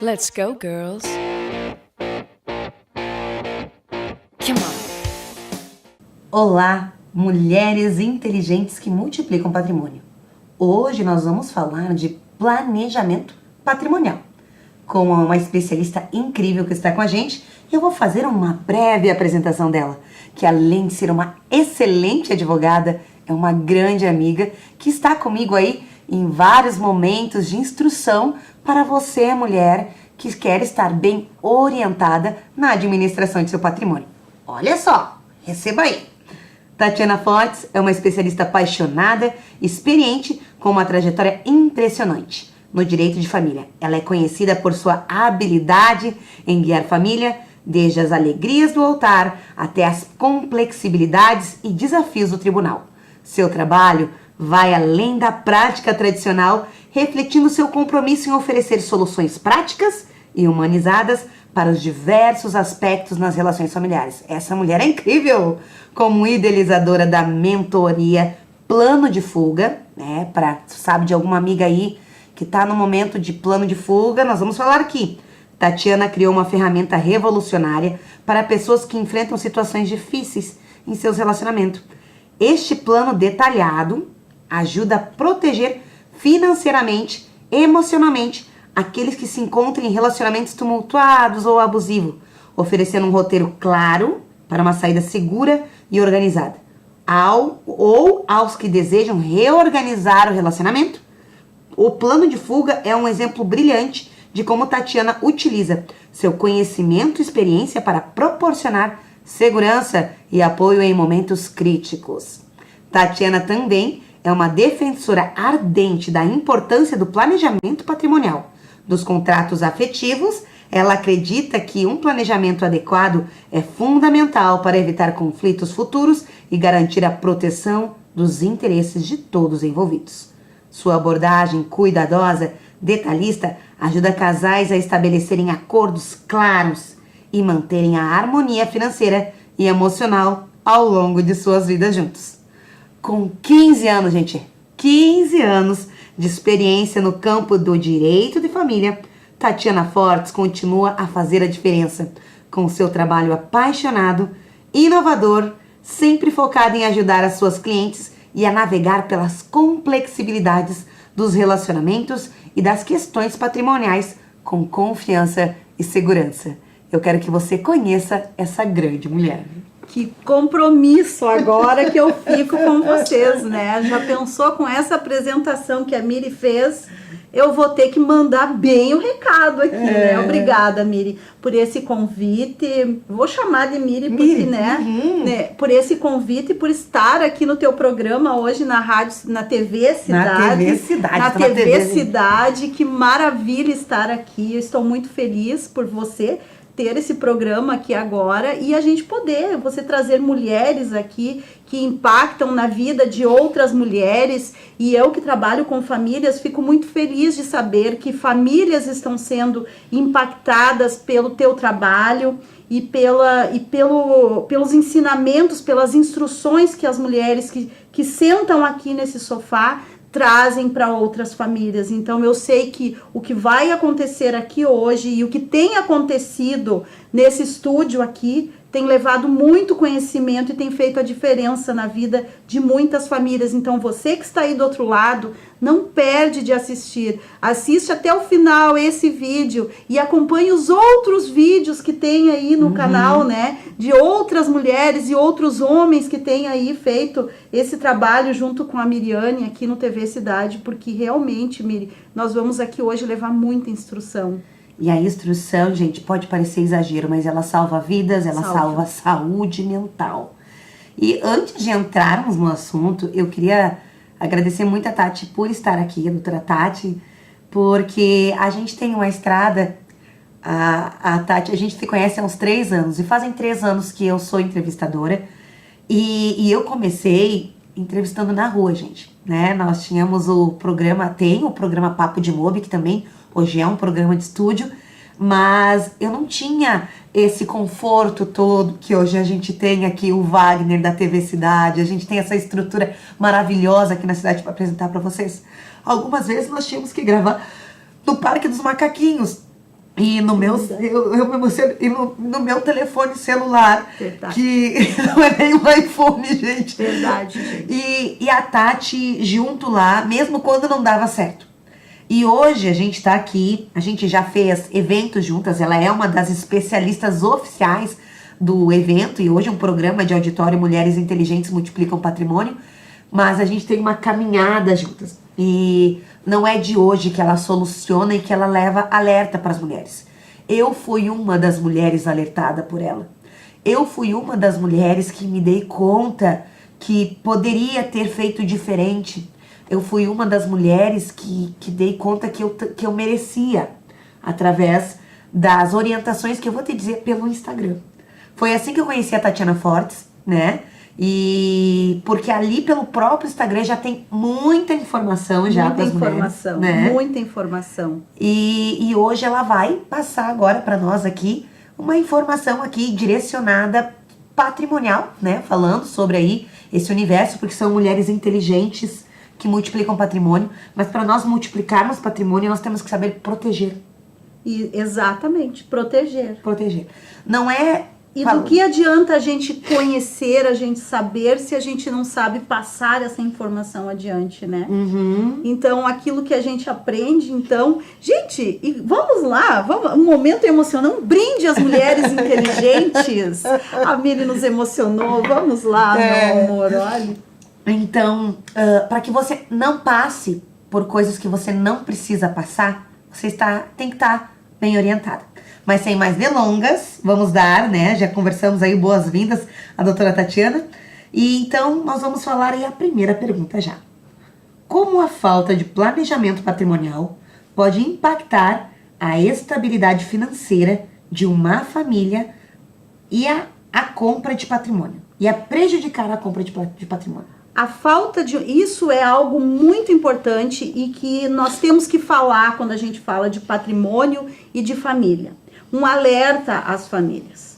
Let's go, girls. Come on. Olá, mulheres inteligentes que multiplicam patrimônio. Hoje nós vamos falar de planejamento patrimonial. Com uma especialista incrível que está com a gente, eu vou fazer uma breve apresentação dela, que além de ser uma excelente advogada, é uma grande amiga que está comigo aí em vários momentos de instrução para você, mulher, que quer estar bem orientada na administração de seu patrimônio. Olha só, receba aí! Tatiana Fortes é uma especialista apaixonada, experiente, com uma trajetória impressionante no direito de família. Ela é conhecida por sua habilidade em guiar família, desde as alegrias do altar até as complexibilidades e desafios do tribunal. Seu trabalho vai além da prática tradicional, refletindo seu compromisso em oferecer soluções práticas e humanizadas para os diversos aspectos nas relações familiares. Essa mulher é incrível! Como idealizadora da mentoria Plano de Fuga, né? Sabe de alguma amiga aí que está no momento de plano de fuga, nós vamos falar aqui. Tatiana criou uma ferramenta revolucionária para pessoas que enfrentam situações difíceis em seus relacionamentos. Este plano detalhado ajuda a proteger financeiramente, emocionalmente, aqueles que se encontram em relacionamentos tumultuados ou abusivos, oferecendo um roteiro claro para uma saída segura e organizada. Aos que desejam reorganizar o relacionamento, o plano de fuga é um exemplo brilhante de como Tatiana utiliza seu conhecimento e experiência para proporcionar segurança e apoio em momentos críticos. Tatiana também é uma defensora ardente da importância do planejamento patrimonial, dos contratos afetivos. Ela acredita que um planejamento adequado é fundamental para evitar conflitos futuros e garantir a proteção dos interesses de todos envolvidos. Sua abordagem cuidadosa, detalhista, ajuda casais a estabelecerem acordos claros e manterem a harmonia financeira e emocional ao longo de suas vidas juntos. Com 15 anos, gente, 15 anos de experiência no campo do direito de família, Tatiana Fortes continua a fazer a diferença com seu trabalho apaixonado, inovador, sempre focado em ajudar as suas clientes e a navegar pelas complexibilidades dos relacionamentos e das questões patrimoniais com confiança e segurança. Eu quero que você conheça essa grande mulher. Que compromisso agora que eu fico com vocês, né? Já pensou com essa apresentação que a Miri fez? Eu vou ter que mandar bem o recado aqui, né? Obrigada, Miri, por esse convite. Vou chamar de Miri, porque, né? Por esse convite e por estar aqui no teu programa hoje na rádio, na TV Cidade. Na TV Cidade. Na TV Cidade. Que maravilha estar aqui. Eu estou muito feliz por você ter esse programa aqui agora e a gente poder, você trazer mulheres aqui que impactam na vida de outras mulheres, e eu que trabalho com famílias, fico muito feliz de saber que famílias estão sendo impactadas pelo teu trabalho e pelos ensinamentos, pelas instruções que as mulheres que sentam aqui nesse sofá trazem para outras famílias. Então eu sei que o que vai acontecer aqui hoje e o que tem acontecido nesse estúdio aqui tem levado muito conhecimento e tem feito a diferença na vida de muitas famílias. Então você que está aí do outro lado, não perde de assistir. Assiste até o final esse vídeo e acompanhe os outros vídeos que tem aí no canal, né? De outras mulheres e outros homens que têm aí feito esse trabalho junto com a Miriane aqui no TV Cidade, porque realmente, Miri, nós vamos aqui hoje levar muita instrução. E a instrução, gente, pode parecer exagero, mas ela salva vidas, ela salva saúde mental. E antes de entrarmos no assunto, eu queria agradecer muito a Tati por estar aqui, a doutora Tati, porque a gente tem uma estrada, a Tati, a gente se conhece há uns 3 anos, e fazem 3 anos que eu sou entrevistadora, e eu comecei entrevistando na rua, gente, né? Nós tínhamos o programa Papo de Mob, que também hoje é um programa de estúdio, mas eu não tinha esse conforto todo que hoje a gente tem aqui, o Wagner da TV Cidade, a gente tem essa estrutura maravilhosa aqui na cidade para apresentar para vocês. Algumas vezes nós tínhamos que gravar no Parque dos Macaquinhos, E no meu, eu me emociono, e no meu telefone celular, Verdade. que não é nem um iPhone, gente. Verdade, gente. E a Tati junto lá, mesmo quando não dava certo. E hoje a gente tá aqui, a gente já fez eventos juntas, ela é uma das especialistas oficiais do evento, e hoje é um programa de auditório Mulheres Inteligentes Multiplicam Patrimônio, mas a gente tem uma caminhada juntas. E não é de hoje que ela soluciona e que ela leva alerta para as mulheres. Eu fui uma das mulheres alertada por ela. Eu fui uma das mulheres que me dei conta que poderia ter feito diferente. Eu fui uma das mulheres que dei conta que eu merecia, através das orientações que eu vou te dizer pelo Instagram. Foi assim que eu conheci a Tatiana Fortes, né? E porque ali pelo próprio Instagram já tem muita informação já Muita para as mulheres, informação, né? muita informação. E hoje ela vai passar agora para nós aqui uma informação aqui direcionada patrimonial, né? Falando sobre aí esse universo, porque são mulheres inteligentes que multiplicam patrimônio, mas para nós multiplicarmos patrimônio, nós temos que saber proteger. E, exatamente, proteger. Proteger. Não é... E do que adianta a gente conhecer, a gente saber, se a gente não sabe passar essa informação adiante, né? Uhum. Então, aquilo que a gente aprende, então... Gente, e vamos lá, um momento emocionante, um brinde às mulheres inteligentes. A Miri nos emocionou, vamos lá, meu amor, olha. Então, para que você não passe por coisas que você não precisa passar, você tem que estar bem orientada. Mas sem mais delongas, vamos dar, né? Já conversamos aí, boas-vindas à doutora Tatiana. E então, nós vamos falar aí a primeira pergunta já. Como a falta de planejamento patrimonial pode impactar a estabilidade financeira de uma família e a compra de patrimônio? E a prejudicar a compra de patrimônio? A falta de... Isso é algo muito importante e que nós temos que falar quando a gente fala de patrimônio e de família. Um alerta às famílias.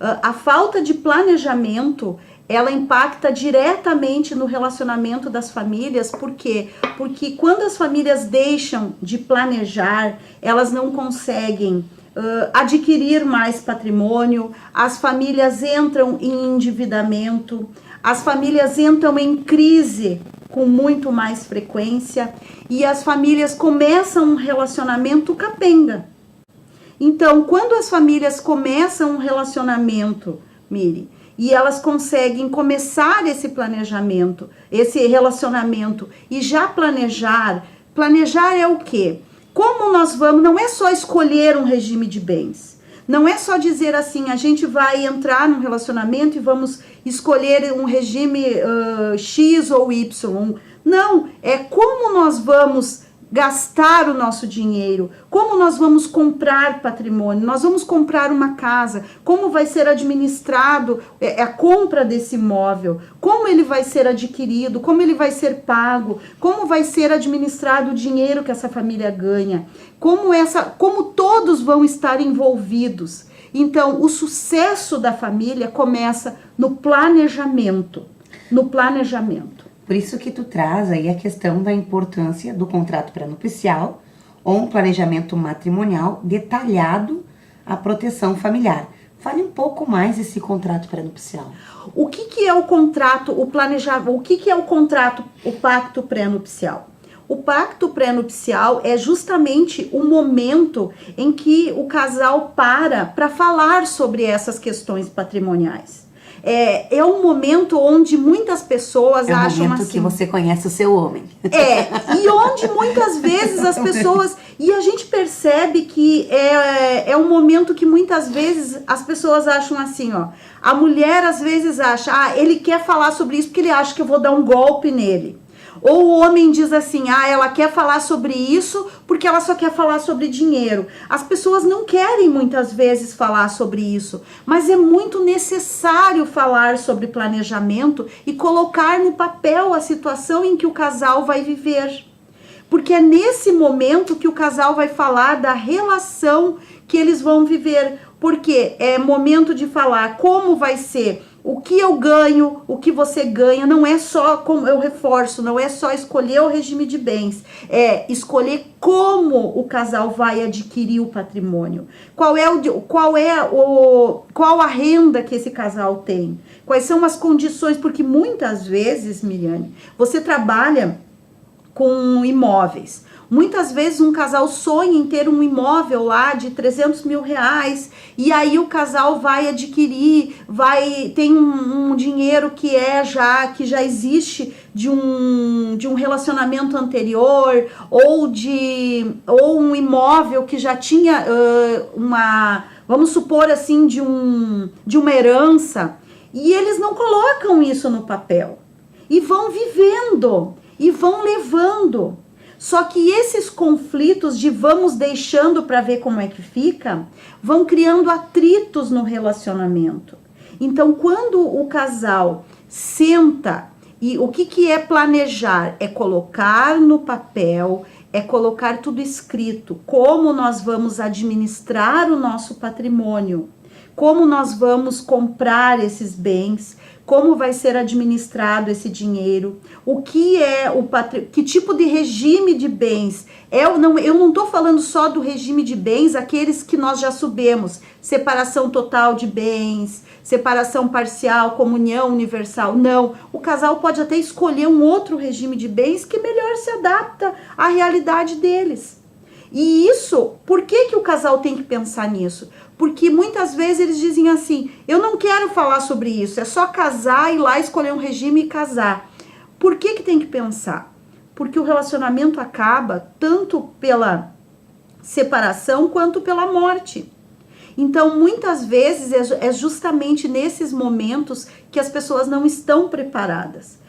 A falta de planejamento, ela impacta diretamente no relacionamento das famílias. Por quê? Porque quando as famílias deixam de planejar, elas não conseguem adquirir mais patrimônio, as famílias entram em endividamento, as famílias entram em crise com muito mais frequência e as famílias começam um relacionamento capenga. Então, quando as famílias começam um relacionamento, Miri, e elas conseguem começar esse planejamento, esse relacionamento e já planejar é o quê? Como nós vamos, não é só escolher um regime de bens, não é só dizer assim, a gente vai entrar num relacionamento e vamos escolher um regime X ou Y. Não, é como nós vamos gastar o nosso dinheiro, como nós vamos comprar patrimônio, nós vamos comprar uma casa, como vai ser administrado a compra desse imóvel, como ele vai ser adquirido, como ele vai ser pago, como vai ser administrado o dinheiro que essa família ganha, como todos vão estar envolvidos. Então, o sucesso da família começa no planejamento, Por isso que tu traz aí a questão da importância do contrato pré-nupcial ou um planejamento matrimonial detalhado à proteção familiar. Fale um pouco mais desse contrato pré-nupcial. O que é o contrato, o que é o contrato, o pacto pré-nupcial? O pacto pré-nupcial é justamente o momento em que o casal para falar sobre essas questões patrimoniais. É um momento onde muitas pessoas acham assim... É o momento que você conhece o seu homem. E onde muitas vezes as pessoas... E a gente percebe que é um momento que muitas vezes as pessoas acham assim, ó. A mulher às vezes acha, ele quer falar sobre isso porque ele acha que eu vou dar um golpe nele. Ou o homem diz assim, ela quer falar sobre isso porque ela só quer falar sobre dinheiro. As pessoas não querem muitas vezes falar sobre isso, mas é muito necessário falar sobre planejamento e colocar no papel a situação em que o casal vai viver. Porque é nesse momento que o casal vai falar da relação que eles vão viver. Porque é momento de falar como vai ser o que eu ganho, o que você ganha, não é só, como eu reforço, não é só escolher o regime de bens, é escolher como o casal vai adquirir o patrimônio, qual a renda que esse casal tem, quais são as condições, porque muitas vezes, Miriane, você trabalha com imóveis. Muitas vezes um casal sonha em ter um imóvel lá de 300 mil reais e aí o casal vai adquirir, tem um dinheiro que já existe de um relacionamento anterior ou um imóvel que já tinha vamos supor assim, de uma herança, e eles não colocam isso no papel e vão vivendo e vão levando. Só que esses conflitos de vamos deixando para ver como é que fica, vão criando atritos no relacionamento. Então, quando o casal senta, e o que é planejar? É colocar no papel, é colocar tudo escrito, como nós vamos administrar o nosso patrimônio, como nós vamos comprar esses bens, como vai ser administrado esse dinheiro, que tipo de regime de bens. Eu não estou falando só do regime de bens, aqueles que nós já sabemos, separação total de bens, separação parcial, comunhão universal. Não, o casal pode até escolher um outro regime de bens que melhor se adapta à realidade deles. E isso, por que o casal tem que pensar nisso? Porque muitas vezes eles dizem assim, eu não quero falar sobre isso, é só casar, ir lá escolher um regime e casar. Por que tem que pensar? Porque o relacionamento acaba tanto pela separação quanto pela morte. Então, muitas vezes é justamente nesses momentos que as pessoas não estão preparadas.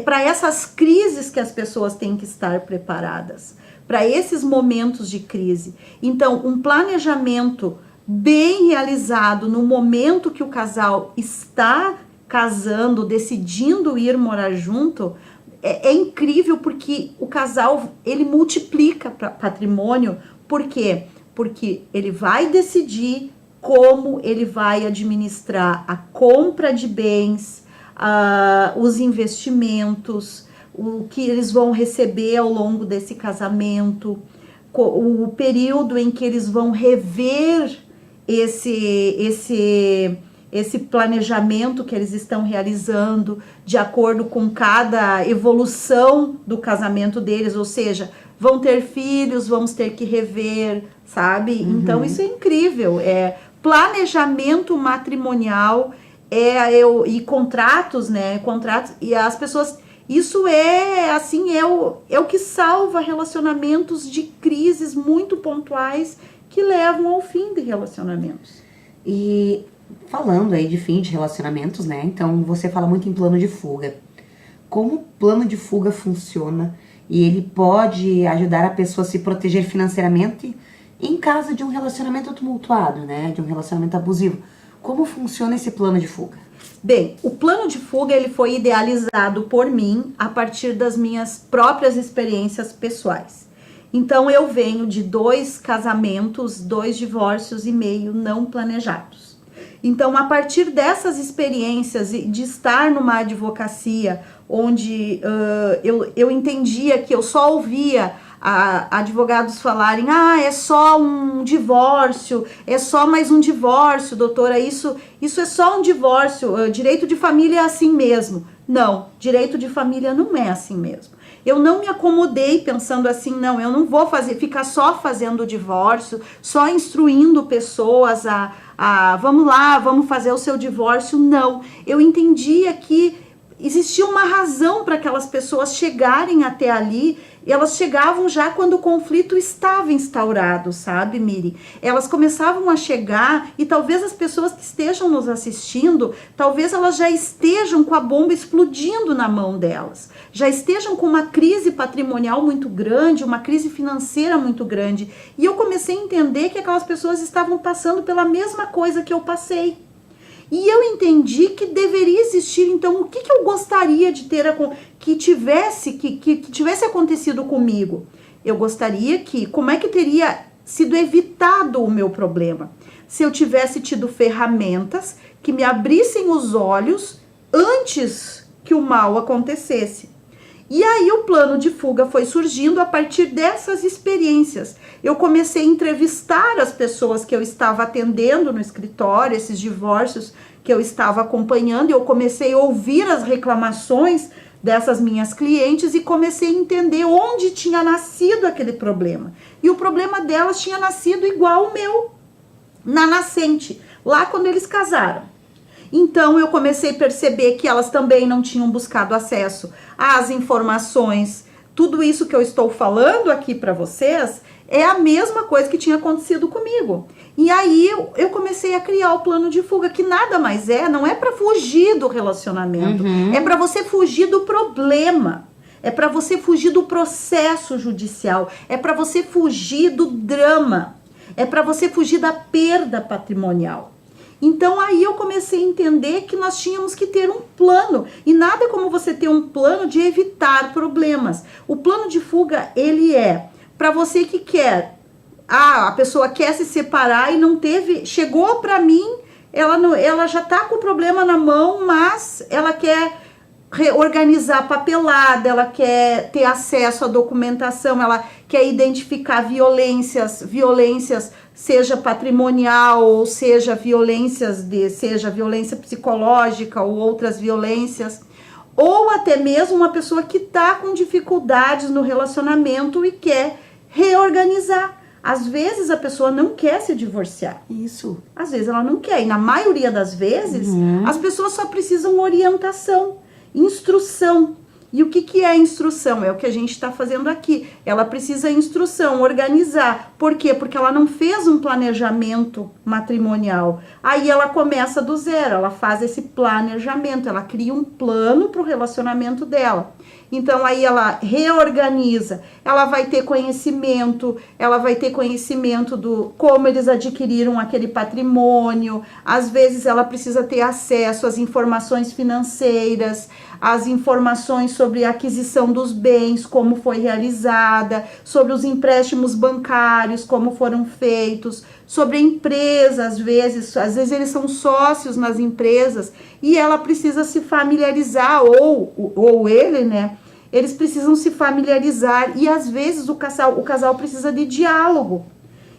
Para essas crises que as pessoas têm que estar preparadas, para esses momentos de crise. Então, um planejamento bem realizado no momento que o casal está casando, decidindo ir morar junto, é incrível, porque o casal, ele multiplica patrimônio. Por quê? Porque ele vai decidir como ele vai administrar a compra de bens, os investimentos, o que eles vão receber ao longo desse casamento, o período em que eles vão rever esse planejamento que eles estão realizando de acordo com cada evolução do casamento deles, ou seja, vão ter filhos, vamos ter que rever, sabe? Uhum. Então isso é incrível, planejamento matrimonial, e contratos, né? Contratos, e as pessoas, isso é o que salva relacionamentos de crises muito pontuais que levam ao fim de relacionamentos. E falando aí de fim de relacionamentos, né? Então você fala muito em plano de fuga. Como o plano de fuga funciona e ele pode ajudar a pessoa a se proteger financeiramente em caso de um relacionamento tumultuado, né? De um relacionamento abusivo. Como funciona esse plano de fuga? Bem, o plano de fuga ele foi idealizado por mim a partir das minhas próprias experiências pessoais. Então eu venho de 2 casamentos, 2 divórcios e meio não planejados. Então, a partir dessas experiências e de estar numa advocacia onde eu entendia que eu só ouvia advogados falarem, é só um divórcio, é só mais um divórcio, doutora, isso é só um divórcio, direito de família é assim mesmo. Não, direito de família não é assim mesmo. Eu não me acomodei pensando assim, não, eu não vou ficar só fazendo o divórcio, só instruindo pessoas vamos lá, vamos fazer o seu divórcio. Não, eu entendia que existia uma razão para aquelas pessoas chegarem até ali. Elas chegavam já quando o conflito estava instaurado, sabe, Miri? Elas começavam a chegar e talvez as pessoas que estejam nos assistindo, talvez elas já estejam com a bomba explodindo na mão delas. Já estejam com uma crise patrimonial muito grande, uma crise financeira muito grande. E eu comecei a entender que aquelas pessoas estavam passando pela mesma coisa que eu passei. E eu entendi que deveria existir, então, o que eu gostaria de ter, que tivesse acontecido comigo? Eu gostaria como é que teria sido evitado o meu problema. Se eu tivesse tido ferramentas que me abrissem os olhos antes que o mal acontecesse. E aí o plano de fuga foi surgindo a partir dessas experiências. Eu comecei a entrevistar as pessoas que eu estava atendendo no escritório, esses divórcios que eu estava acompanhando, e eu comecei a ouvir as reclamações dessas minhas clientes e comecei a entender onde tinha nascido aquele problema. E o problema delas tinha nascido igual o meu, na nascente, lá quando eles casaram. Então eu comecei a perceber que elas também não tinham buscado acesso às informações. Tudo isso que eu estou falando aqui para vocês é a mesma coisa que tinha acontecido comigo. E aí eu comecei a criar o plano de fuga, que nada mais não é para fugir do relacionamento, é para você fugir do problema, é para você fugir do processo judicial, é para você fugir do drama, é para você fugir da perda patrimonial. Então aí eu comecei a entender que nós tínhamos que ter um plano, e nada como você ter um plano de evitar problemas. O plano de fuga, ele é para você que quer, a pessoa quer se separar e não teve, chegou para mim, ela já tá com o problema na mão, mas ela quer reorganizar a papelada, ela quer ter acesso à documentação, ela quer identificar violências, seja patrimonial, ou seja seja violência psicológica ou outras violências, ou até mesmo uma pessoa que está com dificuldades no relacionamento e quer reorganizar. Às vezes a pessoa não quer se divorciar. Isso. Às vezes ela não quer. E na maioria das vezes, as pessoas só precisam orientação, instrução. E o que é instrução? É o que a gente está fazendo aqui. Ela precisa instrução, organizar. Por quê? Porque ela não fez um planejamento matrimonial. Aí ela começa do zero, ela faz esse planejamento, ela cria um plano para o relacionamento dela. Então aí ela reorganiza, ela vai ter conhecimento do como eles adquiriram aquele patrimônio. Às vezes ela precisa ter acesso às informações financeiras, as informações sobre a aquisição dos bens, como foi realizada, sobre os empréstimos bancários, como foram feitos, sobre a empresa, às vezes eles são sócios nas empresas e ela precisa se familiarizar, ou ele, né? Eles precisam se familiarizar e às vezes o casal precisa de diálogo.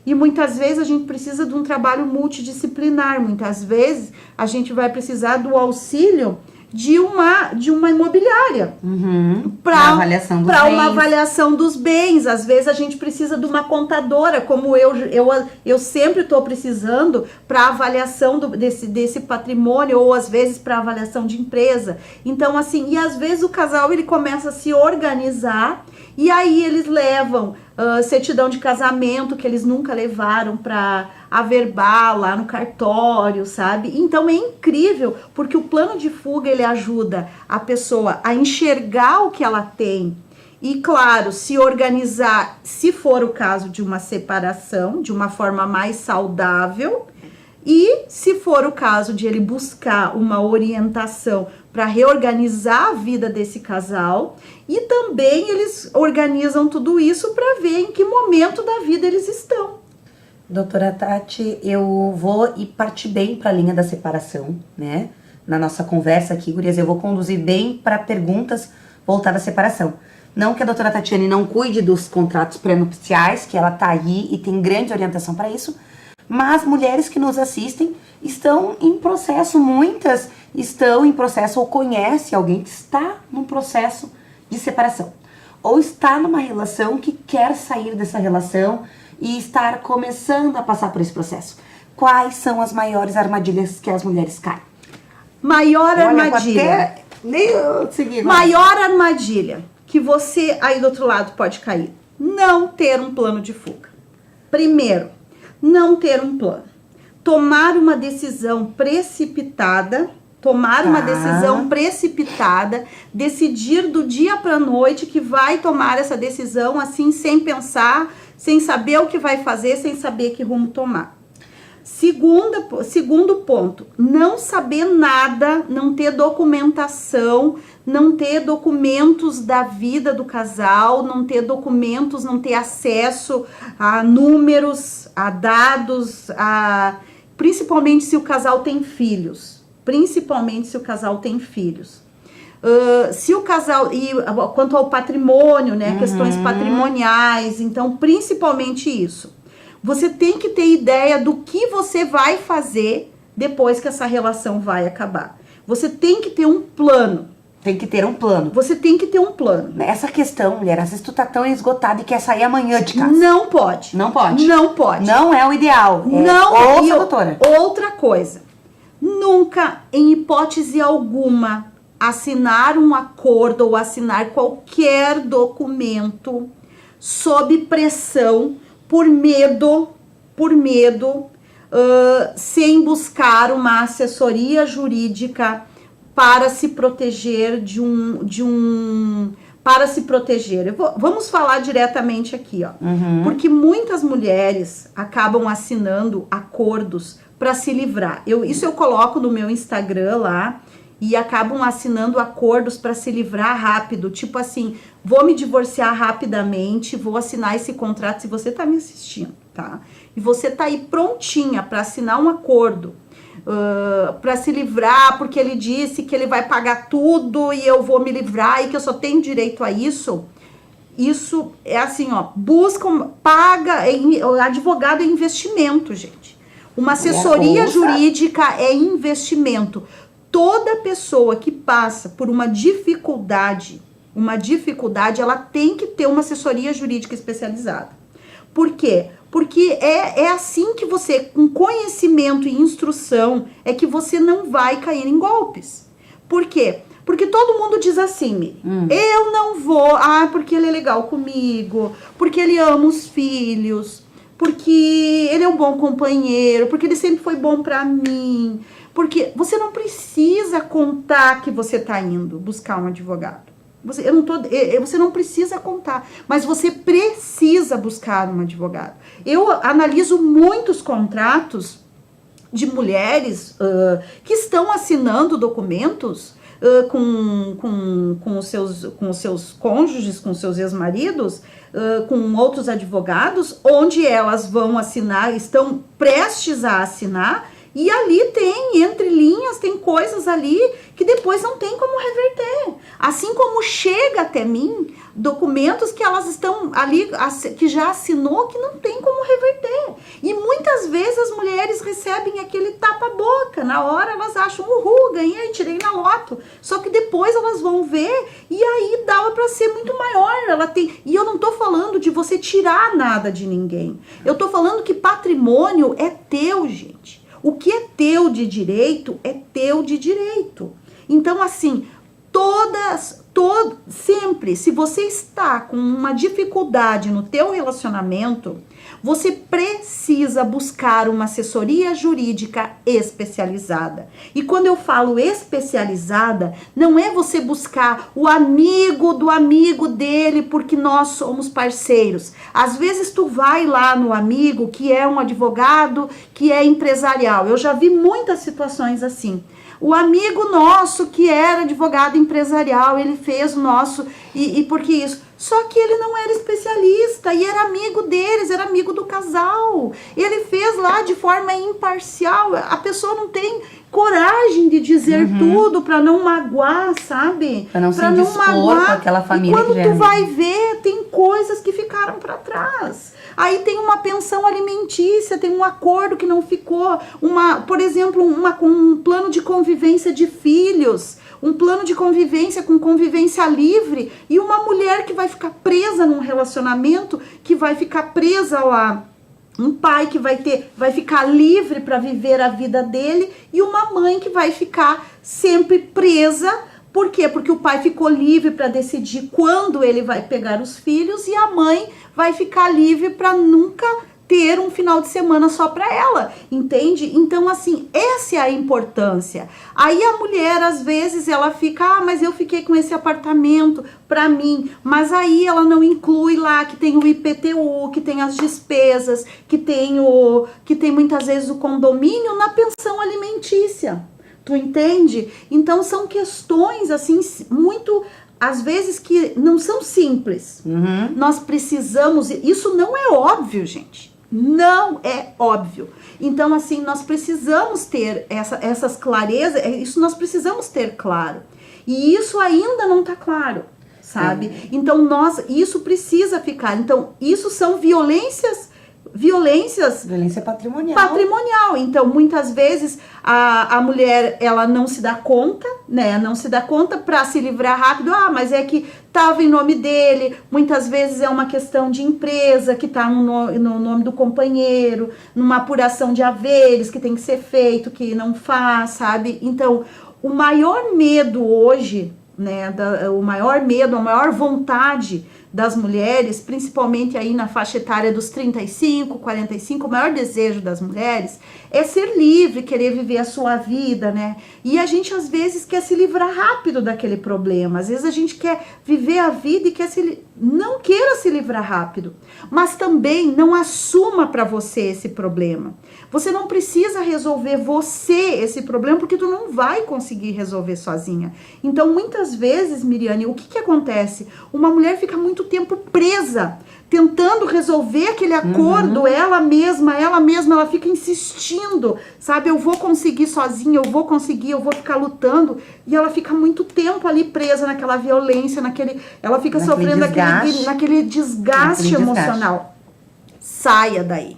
E muitas vezes a gente precisa de um trabalho multidisciplinar, muitas vezes a gente vai precisar do auxílio de uma imobiliária para uma avaliação dos bens. Às vezes a gente precisa de uma contadora, como eu sempre estou precisando para avaliação desse patrimônio, ou às vezes para avaliação de empresa. Então assim, e às vezes o casal ele começa a se organizar e aí eles levam certidão de casamento que eles nunca levaram para averbar lá no cartório, sabe? Então é incrível, porque o plano de fuga ele ajuda a pessoa a enxergar o que ela tem e, claro, se organizar, se for o caso de uma separação, de uma forma mais saudável, e se for o caso de ele buscar uma orientação para reorganizar a vida desse casal, e também eles organizam tudo isso para ver em que momento da vida eles estão. Doutora Tati, eu vou partir bem para a linha da separação, né? Na nossa conversa aqui, gurias, eu vou conduzir bem para perguntas voltadas à separação. Não que a doutora Tatiane não cuide dos contratos pré-nupciais, que ela tá aí e tem grande orientação para isso, mas mulheres que nos assistem estão em processo, muitas estão em processo ou conhecem alguém que está num processo de separação. Ou está numa relação que quer sair dessa relação e estar começando a passar por esse processo. Quais são as maiores armadilhas que as mulheres caem? Maior armadilha que você aí do outro lado pode cair. Não ter um plano de fuga. Primeiro, não ter um plano. Tomar uma decisão precipitada, decidir do dia para a noite que vai tomar essa decisão assim, sem pensar, sem saber o que vai fazer, sem saber que rumo tomar. Segundo ponto, não saber nada, não ter documentação, não ter documentos da vida do casal, não ter documentos, não ter acesso a números, a dados, principalmente se o casal tem filhos. Se o casal, e quanto ao patrimônio, né, questões patrimoniais, então principalmente isso. Você tem que ter ideia do que você vai fazer depois que essa relação vai acabar. Você tem que ter um plano. Tem que ter um plano. Você tem que ter um plano. Essa questão, mulher, às vezes tu tá tão esgotada e quer sair amanhã de casa. Não pode. Não pode. Não pode. Não é o ideal. Não. Ouça, doutora. Outra coisa. Nunca, em hipótese alguma, assinar um acordo ou assinar qualquer documento sob pressão, por medo, sem buscar uma assessoria jurídica para se proteger para se proteger. Vamos falar diretamente aqui, ó. Porque muitas mulheres acabam assinando acordos para se livrar. Isso eu coloco no meu Instagram lá. E acabam assinando acordos para se livrar rápido. Tipo assim, vou me divorciar rapidamente, vou assinar esse contrato, se você tá me assistindo, tá? E você tá aí prontinha para assinar um acordo, para se livrar, porque ele disse que ele vai pagar tudo e eu vou me livrar e que eu só tenho direito a isso. Isso é assim, ó, paga, advogado é investimento, gente. Uma assessoria jurídica é investimento. Toda pessoa que passa por uma dificuldade, ela tem que ter uma assessoria jurídica especializada. Por quê? Porque é assim que você, com conhecimento e instrução, é que você não vai cair em golpes. Por quê? Porque todo mundo diz assim, eu não vou, porque ele é legal comigo, porque ele ama os filhos, porque ele é um bom companheiro, porque ele sempre foi bom pra mim. Porque você não precisa contar que você está indo buscar um advogado. Você não precisa contar, mas você precisa buscar um advogado. Eu analiso muitos contratos de mulheres que estão assinando documentos com os seus cônjuges, com seus ex-maridos, com outros advogados, onde elas vão assinar, estão prestes a assinar. E ali tem, entre linhas, tem coisas ali que depois não tem como reverter. Assim como chega até mim documentos que elas estão ali, que já assinou, que não tem como reverter. E muitas vezes as mulheres recebem aquele tapa-boca. Na hora elas acham, ganhei, tirei na loto. Só que depois elas vão ver e aí dava para ser muito maior. E eu não tô falando de você tirar nada de ninguém. Eu tô falando que patrimônio é teu, gente. O que é teu de direito, é teu de direito. Então, assim, sempre, se você está com uma dificuldade no teu relacionamento, você precisa buscar uma assessoria jurídica especializada. E quando eu falo especializada, não é você buscar o amigo do amigo dele porque nós somos parceiros. Às vezes tu vai lá no amigo que é um advogado, que é empresarial. Eu já vi muitas situações assim. O amigo nosso que era advogado empresarial, ele fez o nosso, e por que isso? Só que ele não era especialista e era amigo deles, era amigo do casal. Ele fez lá de forma imparcial. A pessoa não tem coragem de dizer tudo para não magoar, sabe? Para não se indispor com aquela família. E quando tu vai ver, tem coisas que ficaram para trás. Aí tem uma pensão alimentícia, tem um acordo que não ficou, por exemplo, um plano de convivência de filhos, um plano de convivência com convivência livre, e uma mulher que vai ficar presa num relacionamento, que vai ficar presa lá, um pai que vai ficar livre para viver a vida dele, e uma mãe que vai ficar sempre presa. Por quê? Porque o pai ficou livre para decidir quando ele vai pegar os filhos, e a mãe vai ficar livre para nunca ter ter um final de semana só para ela, entende? Então, assim, essa é a importância. Aí a mulher, às vezes, ela fica, mas eu fiquei com esse apartamento para mim, mas aí ela não inclui lá que tem o IPTU, que tem as despesas, que tem muitas vezes o condomínio na pensão alimentícia. Tu entende? Então são questões assim muito, às vezes, que não são simples. Nós precisamos, isso não é óbvio, gente. Não é óbvio. Então, assim, nós precisamos ter essas clarezas, isso nós precisamos ter claro. E isso ainda não tá claro, sabe? Então, isso precisa ficar. Então, isso são violência patrimonial. Então, muitas vezes a mulher, ela não se dá conta, né? Não se dá conta para se livrar rápido. Ah, mas é que tava em nome dele. Muitas vezes é uma questão de empresa que tá no nome do companheiro, numa apuração de haveres que tem que ser feito, que não faz, sabe? Então, o maior medo hoje, né? O maior medo, a maior vontade das mulheres, principalmente aí na faixa etária dos 35, 45, o maior desejo das mulheres é ser livre, querer viver a sua vida, né? E a gente às vezes quer se livrar rápido daquele problema, às vezes a gente quer viver a vida e não queira se livrar rápido, mas também não assuma para você esse problema. Você não precisa resolver esse problema, porque tu não vai conseguir resolver sozinha. Então, muitas vezes, Miriane, o que acontece? Uma mulher fica muito tempo presa, tentando resolver aquele acordo, ela mesma, ela fica insistindo, sabe? Eu vou conseguir sozinha, eu vou ficar lutando, e ela fica muito tempo ali presa naquela violência, ela fica sofrendo naquele desgaste emocional. Saia daí.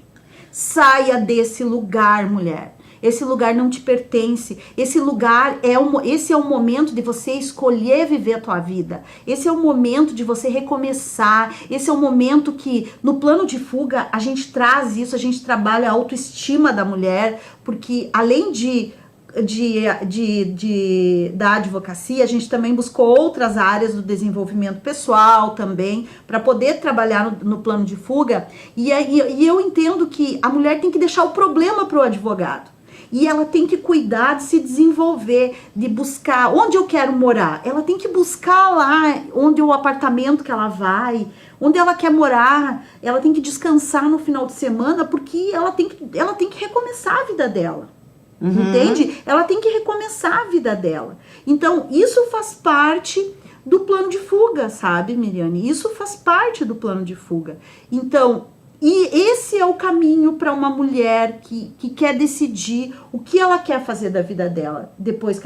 Saia desse lugar, mulher. Esse lugar não te pertence. Esse é o momento de você escolher viver a tua vida. Esse é o momento de você recomeçar. Esse é o momento que, no plano de fuga, a gente traz isso, a gente trabalha a autoestima da mulher, porque além da advocacia, a gente também buscou outras áreas do desenvolvimento pessoal também, para poder trabalhar no plano de fuga, e eu entendo que a mulher tem que deixar o problema para o advogado, e ela tem que cuidar de se desenvolver, de buscar onde eu quero morar, ela tem que buscar lá onde o apartamento que ela vai, onde ela quer morar, ela tem que descansar no final de semana, porque ela tem que recomeçar a vida dela. Entende? Ela tem que recomeçar a vida dela. Então, isso faz parte do plano de fuga, sabe, Miriane? Isso faz parte do plano de fuga. Então, e esse é o caminho para uma mulher que quer decidir o que ela quer fazer da vida dela. Depois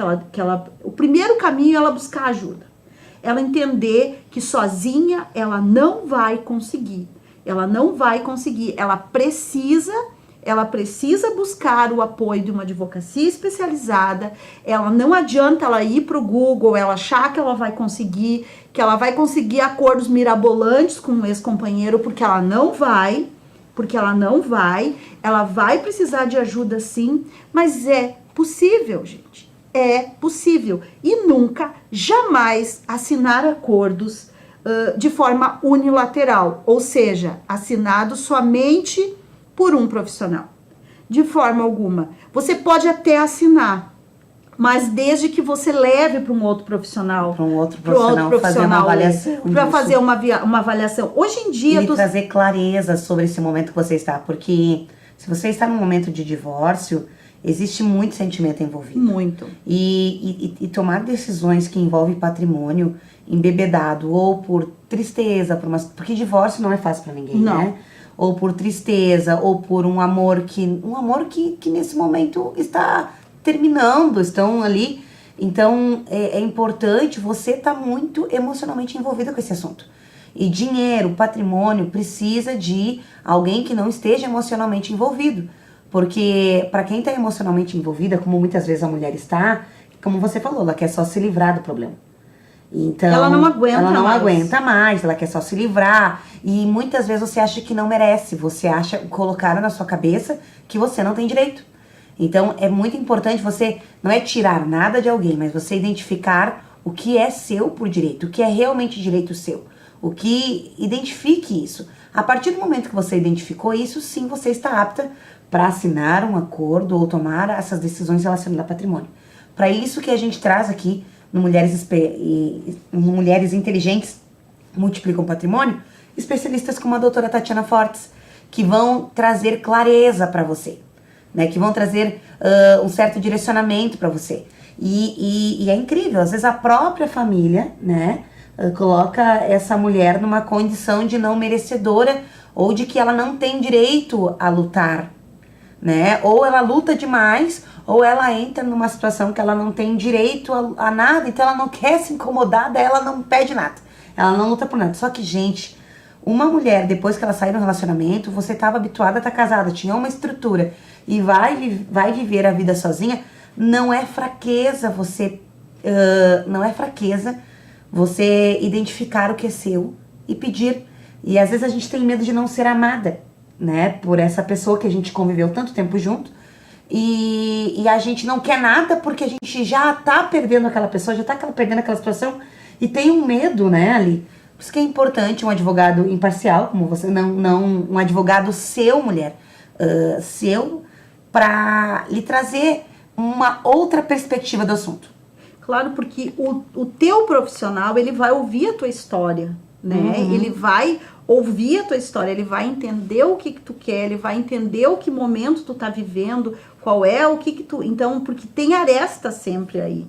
o primeiro caminho é ela buscar ajuda. Ela entender que sozinha ela não vai conseguir. Ela não vai conseguir. Ela precisa buscar o apoio de uma advocacia especializada. Ela não adianta ela ir para o Google, ela achar que ela vai conseguir acordos mirabolantes com um ex-companheiro, porque ela não vai, ela vai precisar de ajuda sim, mas é possível, gente, é possível. E nunca, jamais assinar acordos de forma unilateral, ou seja, assinados somente por um profissional. De forma alguma. Você pode até assinar, mas desde que você leve para um outro profissional. Para um outro profissional fazer uma avaliação. Para fazer uma avaliação. Hoje em dia... E trazer clareza sobre esse momento que você está. Porque se você está num momento de divórcio, existe muito sentimento envolvido. Muito. E tomar decisões que envolvem patrimônio embebedado, ou por tristeza, porque divórcio não é fácil para ninguém, não. Né? Ou por tristeza, ou por um amor que nesse momento está terminando, estão ali. Então, é importante, você estar muito emocionalmente envolvida com esse assunto. E dinheiro, patrimônio, precisa de alguém que não esteja emocionalmente envolvido. Porque para quem está emocionalmente envolvida, como muitas vezes a mulher está, como você falou, ela quer só se livrar do problema. Então, ela não aguenta mais, ela quer só se livrar. E muitas vezes você acha que não merece, você acha, colocaram na sua cabeça que você não tem direito. Então é muito importante você, não é tirar nada de alguém, mas você identificar o que é seu por direito, o que é realmente direito seu. O que identifique isso. A partir do momento que você identificou isso, sim, você está apta para assinar um acordo ou tomar essas decisões relacionadas a patrimônio. Para isso que a gente traz aqui no Mulheres Inteligentes Multiplicam Patrimônio, especialistas como a doutora Tatiana Fortes, que vão trazer clareza para você, né? Que vão trazer um certo direcionamento para você. E é incrível, às vezes a própria família, né, coloca essa mulher numa condição de não merecedora ou de que ela não tem direito a lutar, né? Ou ela luta demais, ou ela entra numa situação que ela não tem direito a nada, então ela não quer se incomodar, daí ela não pede nada, ela não luta por nada. Só que, gente, uma mulher, depois que ela sai do relacionamento, você estava habituada a estar casada, tinha uma estrutura e vai viver a vida sozinha, não é fraqueza você identificar o que é seu e pedir. E às vezes a gente tem medo de não ser amada, né, por essa pessoa que a gente conviveu tanto tempo junto, e a gente não quer nada porque a gente já tá perdendo aquela pessoa, já tá perdendo aquela situação e tem um medo, né, ali. Por isso que é importante um advogado imparcial, como você, não um advogado seu, mulher, seu, para lhe trazer uma outra perspectiva do assunto. Claro, porque o teu profissional, ele vai ouvir a tua história, né? Ele vai ouvir a tua história, ele vai entender o que tu quer, ele vai entender o que momento tu tá vivendo, qual é o que tu... Então, porque tem aresta sempre aí.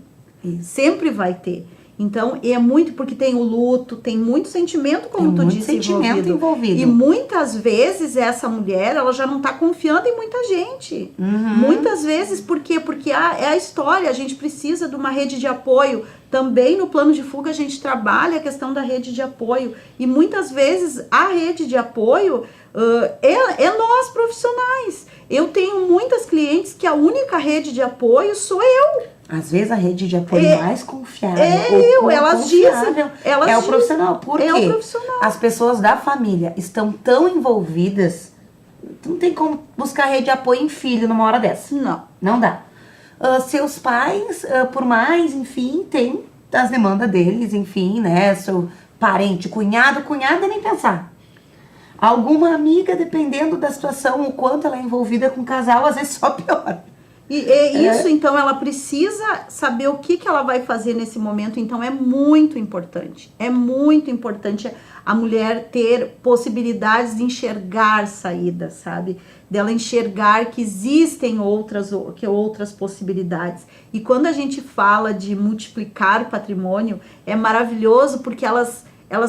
Sempre vai ter. Então, é muito, porque tem o luto, tem muito sentimento, como tu disse, envolvido. E muitas vezes essa mulher, ela já não tá confiando em muita gente. Muitas vezes, por quê? Porque é a história, a gente precisa de uma rede de apoio. Também no plano de fuga a gente trabalha a questão da rede de apoio. E muitas vezes a rede de apoio é nós profissionais. Eu tenho muitas clientes que a única rede de apoio sou eu. Às vezes a rede de apoio mais confiável elas dizem, o profissional. Por quê? O profissional. As pessoas da família estão tão envolvidas, não tem como buscar rede de apoio em filho numa hora dessa. Não dá. Seus pais, por mais, enfim, tem as demandas deles, enfim, né? Seu parente, cunhada nem pensar. Alguma amiga, dependendo da situação, o quanto ela é envolvida com o casal, às vezes só piora. Isso, então, ela precisa saber o que ela vai fazer nesse momento. Então, é muito importante. É muito importante a mulher ter possibilidades de enxergar saídas, sabe? Dela enxergar que existem outras possibilidades. E quando a gente fala de multiplicar patrimônio, é maravilhoso porque elas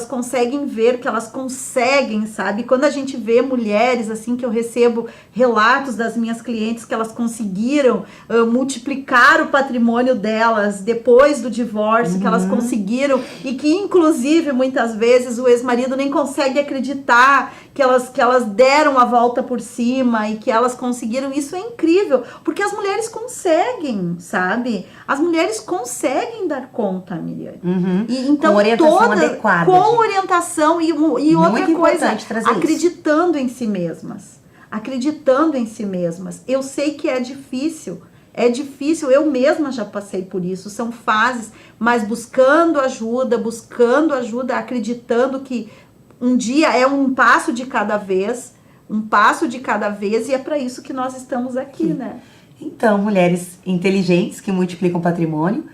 conseguem ver que elas conseguem, sabe? Quando a gente vê mulheres, assim, que eu recebo relatos das minhas clientes que elas conseguiram multiplicar o patrimônio delas depois do divórcio, que elas conseguiram, e que, inclusive, muitas vezes o ex-marido nem consegue acreditar que elas deram a volta por cima e que elas conseguiram. Isso é incrível, porque as mulheres conseguem, sabe? As mulheres conseguem dar conta, Miriam. E, então, com orientação adequada. Com orientação e outra coisa, acreditando em si mesmas. Acreditando em si mesmas. Eu sei que é difícil, eu mesma já passei por isso, são fases, mas buscando ajuda, acreditando que um dia é um passo de cada vez, e é para isso que nós estamos aqui, né? Então, mulheres inteligentes que multiplicam patrimônio,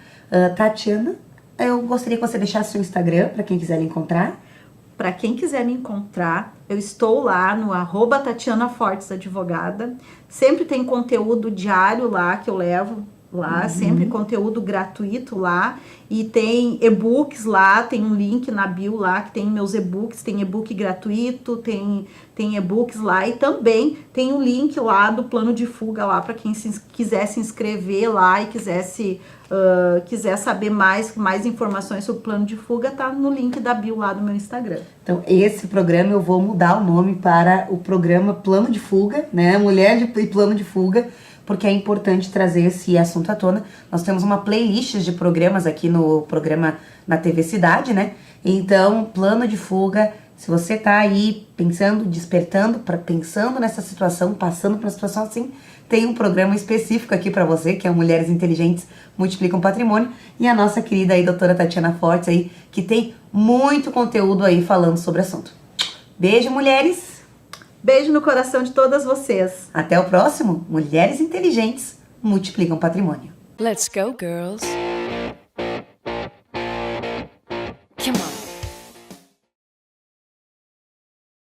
Tatiana, eu gostaria que você deixasse seu Instagram para quem quiser lhe encontrar. Para quem quiser me encontrar, eu estou lá no @TatianaFortesAdvogada. Sempre tem conteúdo diário lá que eu levo lá, sempre conteúdo gratuito lá. E tem e-books lá, tem um link na bio lá que tem meus e-books, tem e-book gratuito, tem e-books lá, e também tem um link lá do plano de fuga lá para quem quiser se inscrever lá e quiser saber mais informações sobre o plano de fuga, tá no link da bio lá do meu Instagram. Então, esse programa eu vou mudar o nome para o programa Plano de Fuga, né? Mulher e Plano de Fuga, porque é importante trazer esse assunto à tona. Nós temos uma playlist de programas aqui no programa na TV Cidade, né? Então, Plano de Fuga, se você tá aí pensando, pensando nessa situação, passando por uma situação assim, tem um programa específico aqui pra você, que é o Mulheres Inteligentes Multiplicam Patrimônio, e a nossa querida aí, doutora Tatiana Fortes aí, que tem muito conteúdo aí falando sobre o assunto. Beijo, mulheres! Beijo no coração de todas vocês. Até o próximo. Mulheres inteligentes multiplicam patrimônio. Let's go, girls.